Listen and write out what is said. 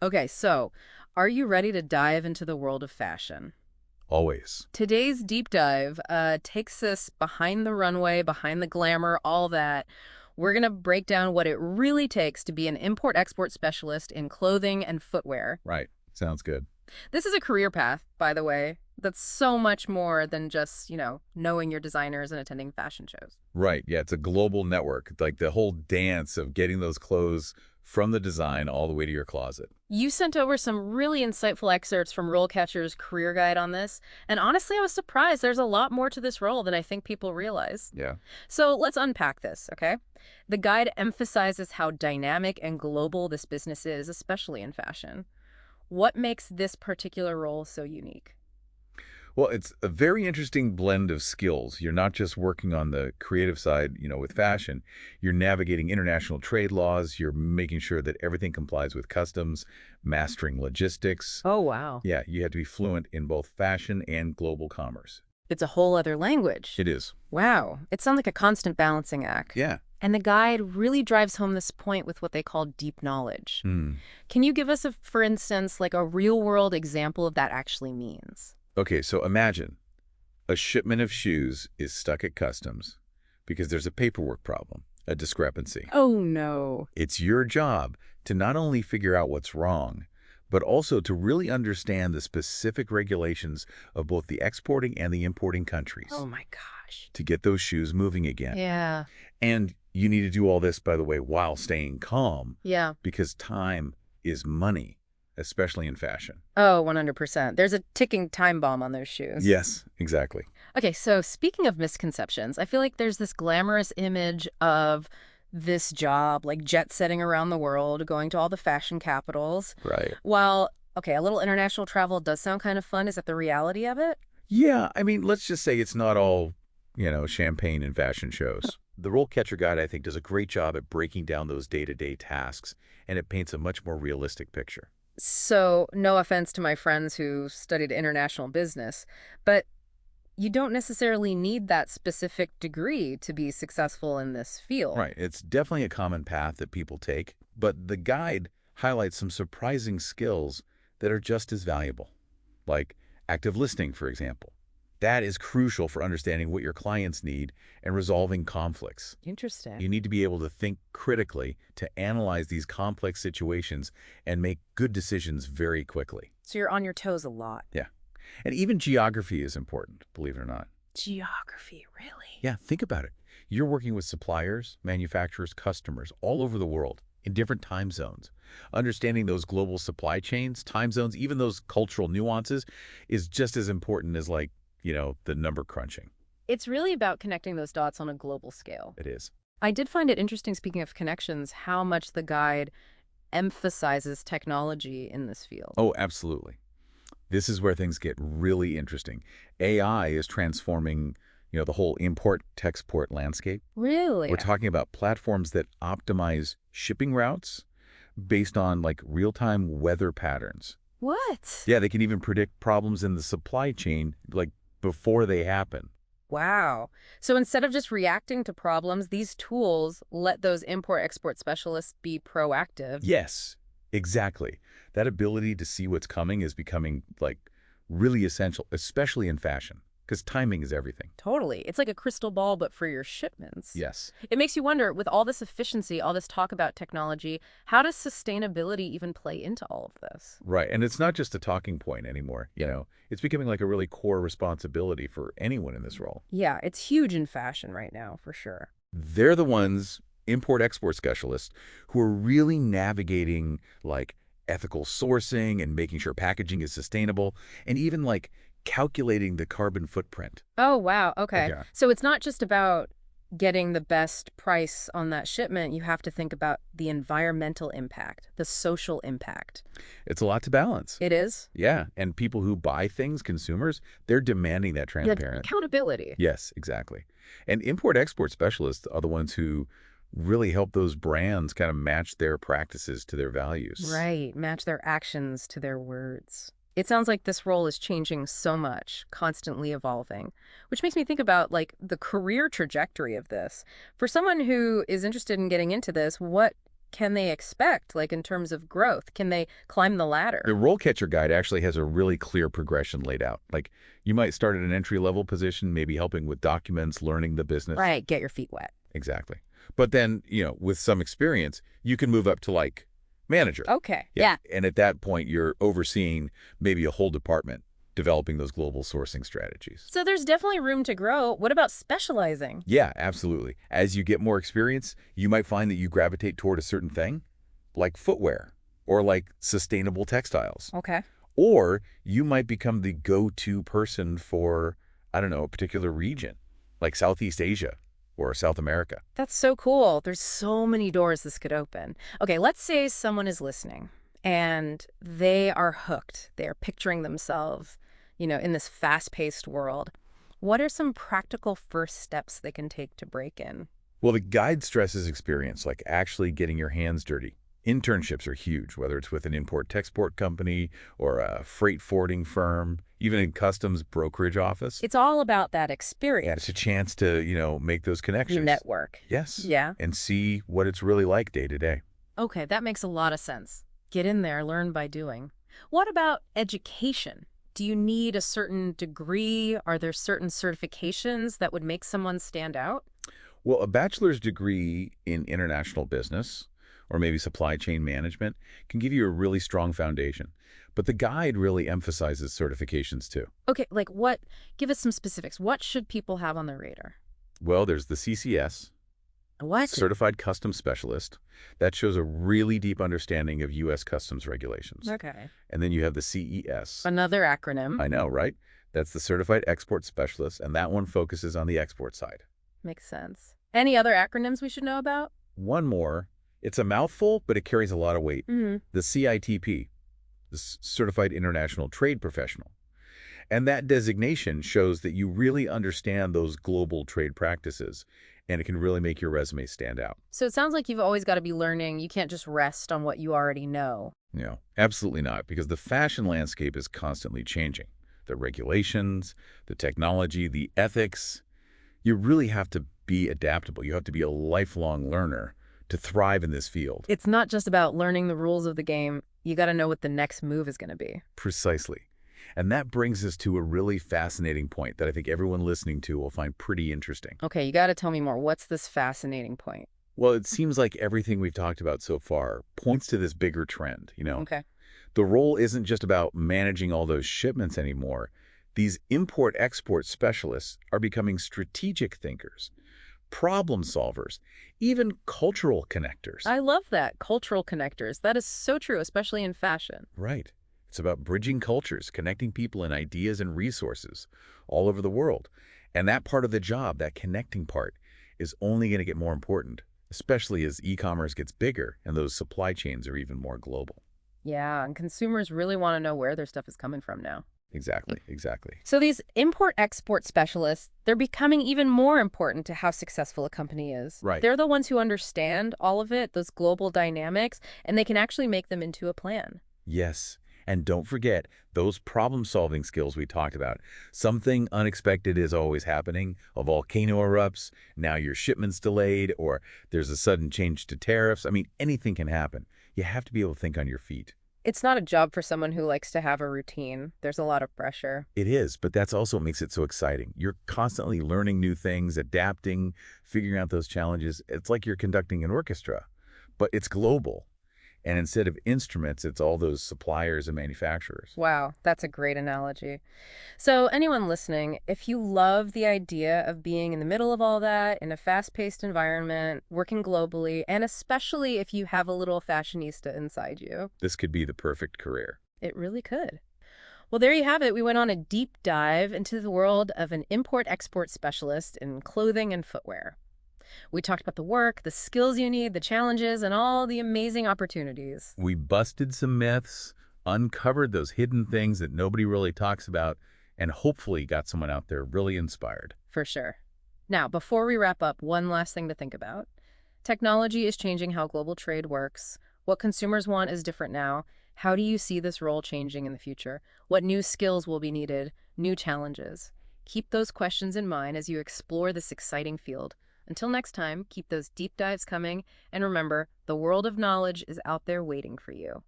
Okay, so are you ready to dive into the world of fashion? Always. Today's deep dive takes us behind the runway, behind the glamour, all that. We're going to break down what it really takes to be an import-export specialist in clothing and footwear. Right. Sounds good. This is a career path, by the way, that's so much more than just, knowing your designers and attending fashion shows. Right. Yeah, it's a global network. Like the whole dance of getting those clothes from the design all the way to your closet. You sent over some really insightful excerpts from RoleCatcher's career guide on this, and honestly, I was surprised there's a lot more to this role than I think people realize. Yeah. So let's unpack this, okay? The guide emphasizes how dynamic and global this business is, especially in fashion. What makes this particular role so unique? Well, it's a very interesting blend of skills. You're not just working on the creative side, with fashion. You're navigating international trade laws. You're making sure that everything complies with customs, mastering logistics. Oh, wow. Yeah, you have to be fluent in both fashion and global commerce. It's a whole other language. It is. Wow. It sounds like a constant balancing act. Yeah. And the guide really drives home this point with what they call deep knowledge. Hmm. Can you give us, for instance, like a real-world example of that actually means? Okay, so imagine a shipment of shoes is stuck at customs because there's a paperwork problem, a discrepancy. Oh, no. It's your job to not only figure out what's wrong, but also to really understand the specific regulations of both the exporting and the importing countries Oh, my gosh. to get those shoes moving again. Yeah. And you need to do all this, by the way, while staying calm Yeah. because time is money, especially in fashion. Oh, 100%. There's a ticking time bomb on those shoes. Yes, exactly. Okay, so speaking of misconceptions, I feel like there's this glamorous image of this job, like jet setting around the world, going to all the fashion capitals. Right. While, okay, a little international travel does sound kind of fun. Is that the reality of it? Yeah, I mean, let's just say it's not all, champagne and fashion shows. The RoleCatcher guide, I think, does a great job at breaking down those day-to-day tasks, and it paints a much more realistic picture. So, no offense to my friends who studied international business, but you don't necessarily need that specific degree to be successful in this field. Right. It's definitely a common path that people take, but the guide highlights some surprising skills that are just as valuable, like active listening, for example. That is crucial for understanding what your clients need and resolving conflicts. Interesting. You need to be able to think critically to analyze these complex situations and make good decisions very quickly. So you're on your toes a lot. Yeah. And even geography is important, believe it or not. Geography, really? Yeah, think about it. You're working with suppliers, manufacturers, customers all over the world in different time zones. Understanding those global supply chains, time zones, even those cultural nuances is just as important as the number crunching. It's really about connecting those dots on a global scale. It is. I did find it interesting, speaking of connections, how much the guide emphasizes technology in this field. Oh, absolutely. This is where things get really interesting. AI is transforming, the whole import-export landscape. Really? We're talking about platforms that optimize shipping routes based on real-time weather patterns. What? Yeah, they can even predict problems in the supply chain before they happen. Wow. So instead of just reacting to problems, these tools let those import-export specialists be proactive. Yes, exactly. That ability to see what's coming is becoming really essential, especially in fashion, because timing is everything. Totally. It's like a crystal ball, but for your shipments. Yes. It makes you wonder, with all this efficiency, all this talk about technology, how does sustainability even play into all of this? Right. And it's not just a talking point anymore. It's becoming a really core responsibility for anyone in this role. Yeah, it's huge in fashion right now, for sure. They're the ones, import-export specialists, who are really navigating ethical sourcing and making sure packaging is sustainable and even calculating the carbon footprint. Oh, wow. Okay. Yeah. So it's not just about getting the best price on that shipment. You have to think about the environmental impact, the social impact. It's a lot to balance. It is? Yeah. And people who buy things, consumers, they're demanding that Yeah, transparency. accountability. Yes, exactly. And import-export specialists are the ones who really help those brands kind of match their practices to their values. Right. Match their actions to their words. It sounds like this role is changing so much, constantly evolving, which makes me think about the career trajectory of this. For someone who is interested in getting into this, what can they expect, like in terms of growth? Can they climb the The ladder? RoleCatcher guide actually has a really clear progression laid out. Like, you might start at an entry-level position, maybe helping with documents, learning the business. Right, get your feet wet. Exactly. But then, with some experience, you can move up to, like, manager. Okay, Yeah. yeah. And at that point, you're overseeing maybe a whole department, developing those global sourcing strategies. So there's definitely room to grow. What about specializing? Yeah, absolutely. As you get more experience, you might find that you gravitate toward a certain thing, like footwear or like sustainable textiles. Okay. Or you might become the go-to person for, I don't know, a particular region, like Southeast Asia or South America. That's so cool. There's so many doors this could open. Okay, let's say someone is listening and they are hooked. They are picturing themselves, in this fast-paced world. What are some practical first steps they can take to break in? Well, the guide stresses experience, like actually getting your hands dirty. Internships are huge, whether it's with an import-export company or a freight forwarding firm, even in customs brokerage office. It's all about that Yeah, experience. it's a chance to, make those You connections. network. Yes. Yeah. And see what it's really like day to day. Okay, that makes a lot of sense. Get in there, learn by doing. What about education? Do you need a certain degree? Are there certain certifications that would make someone stand out? Well, a bachelor's degree in international business or maybe supply chain management can give you a really strong foundation. But the guide really emphasizes certifications too. Okay, like what? Give us some specifics. What should people have on their radar? Well, there's the CCS, What? Certified Customs Specialist. That shows a really deep understanding of U.S. customs regulations. Okay. And then you have the CES. Another acronym. I know, right? That's the Certified Export Specialist, and that one focuses on the export side. Makes sense. Any other acronyms we should know about? One more. It's a mouthful, but it carries a lot of weight. Mm-hmm. The CITP, the Certified International Trade Professional. And that designation shows that you really understand those global trade practices, and it can really make your resume stand out. So it sounds like you've always got to be learning. You can't just rest on what you already know. Absolutely not, because the fashion landscape is constantly changing. The regulations, the technology, the ethics. You really have to be adaptable. You have to be a lifelong learner to thrive in this field. It's not just about learning the rules of the game. You got to know what the next move is going to be. Precisely. And that brings us to a really fascinating point that I think everyone listening to will find pretty interesting. Okay, you got to tell me more. What's this fascinating point? Well, it seems like everything we've talked about so far points to this bigger trend, Okay. The role isn't just about managing all those shipments anymore. These import-export specialists are becoming strategic thinkers, problem solvers, even cultural connectors. I love that. Cultural connectors. That is so true, especially in fashion. Right. It's about bridging cultures, connecting people and ideas and resources all over the world. And that part of the job, that connecting part, is only going to get more important, especially as e-commerce gets bigger and those supply chains are even more global. Yeah, and consumers really want to know where their stuff is coming from now. Exactly. So these import-export specialists, they're becoming even more important to how successful a company is. Right. They're the ones who understand all of it, those global dynamics, and they can actually make them into a plan. Yes. And don't forget those problem-solving skills we talked about. Something unexpected is always happening. A volcano erupts, now your shipment's delayed, or there's a sudden change to tariffs. I mean, anything can happen. You have to be able to think on your feet. It's not a job for someone who likes to have a routine. There's a lot of pressure. It is, but that's also what makes it so exciting. You're constantly learning new things, adapting, figuring out those challenges. It's like you're conducting an orchestra, but it's global. And instead of instruments, it's all those suppliers and manufacturers. Wow, that's a great analogy. So anyone listening, if you love the idea of being in the middle of all that, in a fast-paced environment, working globally, and especially if you have a little fashionista inside you, This could be the perfect career. it really could. Well, there you have it. We went on a deep dive into the world of an import-export specialist in clothing and footwear. We talked about the work, the skills you need, the challenges, and all the amazing opportunities. We busted some myths, uncovered those hidden things that nobody really talks about, and hopefully got someone out there really inspired. For sure. Now, before we wrap up, one last thing to think about. Technology is changing how global trade works. What consumers want is different now. How do you see this role changing in the future? What new skills will be needed? New challenges? Keep those questions in mind as you explore this exciting field. Until next time, keep those deep dives coming, and remember, the world of knowledge is out there waiting for you.